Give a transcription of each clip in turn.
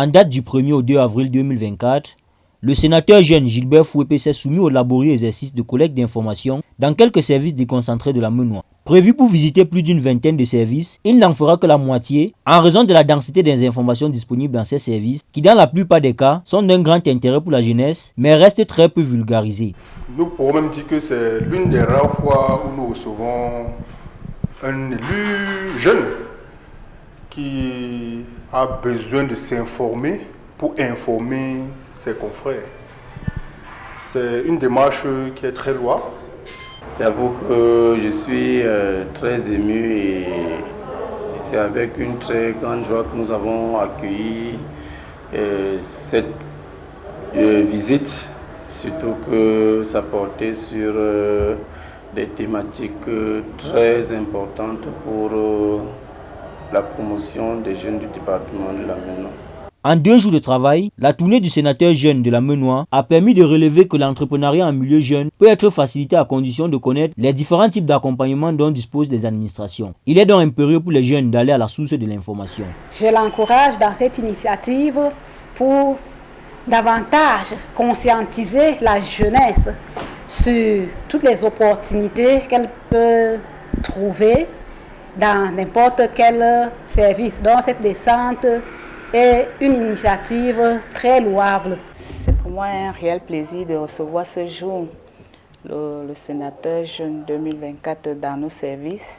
En date du 1er au 2 avril 2024, le sénateur jeune Gilbert Fouépé s'est soumis au laborieux exercice de collecte d'informations dans quelques services déconcentrés de la Menoie. Prévu pour visiter plus d'une vingtaine de services, il n'en fera que la moitié en raison de la densité des informations disponibles dans ces services qui, dans la plupart des cas, sont d'un grand intérêt pour la jeunesse, mais restent très peu vulgarisés. Nous pourrons même dire que c'est l'une des rares fois où nous recevons un élu jeune qui a besoin de s'informer pour informer ses confrères. C'est une démarche qui est très louable. J'avoue que je suis très ému et c'est avec une très grande joie que nous avons accueilli cette visite, surtout que ça portait sur des thématiques très importantes pour la promotion des jeunes du département de la Menoie. En 2 jours de travail, la tournée du sénateur jeune de la Menoie a permis de relever que l'entrepreneuriat en milieu jeune peut être facilité à condition de connaître les différents types d'accompagnement dont disposent les administrations. Il est donc impérieux pour les jeunes d'aller à la source de l'information. Je l'encourage dans cette initiative pour davantage conscientiser la jeunesse sur toutes les opportunités qu'elle peut trouver dans n'importe quel service. Donc cette descente est une initiative très louable. C'est pour moi un réel plaisir de recevoir ce jour le sénateur jeune 2024 dans nos services.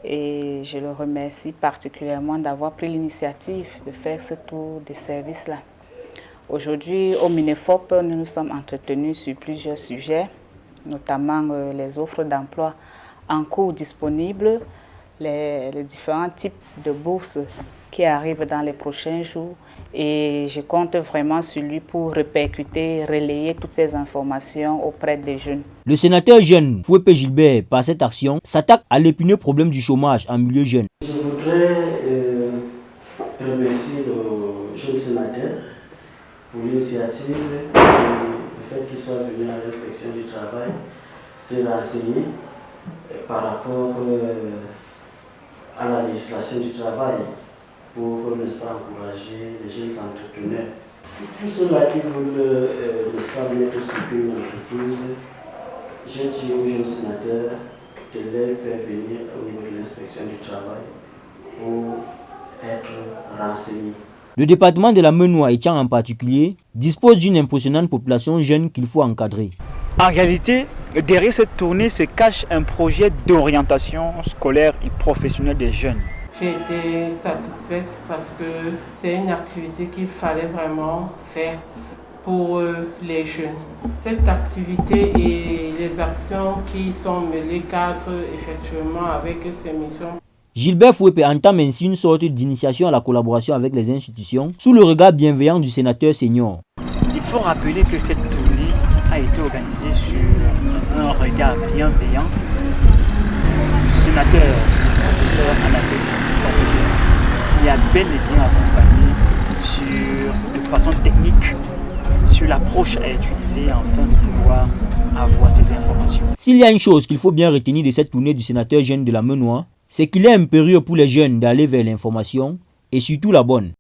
Et je le remercie particulièrement d'avoir pris l'initiative de faire ce tour des services-là. Aujourd'hui, au Minefop, nous nous sommes entretenus sur plusieurs sujets, notamment les offres d'emploi en cours disponibles, les différents types de bourses qui arrivent dans les prochains jours. Et je compte vraiment sur lui pour répercuter, relayer toutes ces informations auprès des jeunes. Le sénateur jeune Fouépé Gilbert, par cette action, s'attaque à l'épineux problème du chômage en milieu jeune. Je voudrais remercier le jeune sénateur pour l'initiative et le fait qu'il soit venu à l'inspection du travail, se renseigner par rapport à la législation du travail pour, n'est-ce pas, encourager les jeunes entrepreneurs. Tous ceux-là qui veulent, n'est-ce pas, mettre sur une entreprise, j'ai dit aux jeunes sénateurs de les faire venir au niveau de l'inspection du travail pour être renseignés. Le département de la Menoie et Tian en particulier dispose d'une impressionnante population jeune qu'il faut encadrer. En réalité, derrière cette tournée se cache un projet d'orientation scolaire et professionnelle des jeunes. J'ai été satisfaite parce que c'est une activité qu'il fallait vraiment faire pour les jeunes. Cette activité et les actions qui sont menées cadrent effectivement avec ces missions. Gilbert Fouépé entame ainsi une sorte d'initiation à la collaboration avec les institutions sous le regard bienveillant du sénateur senior. Il faut rappeler que cette tournée a été organisée sur un regard bienveillant du sénateur, le professeur Anatole Fouépé, qui a bel et bien accompagné de façon technique sur l'approche à utiliser afin de pouvoir avoir ces informations. S'il y a une chose qu'il faut bien retenir de cette tournée du sénateur jeune de la Menoie, c'est qu'il est impérieux pour les jeunes d'aller vers l'information et surtout la bonne.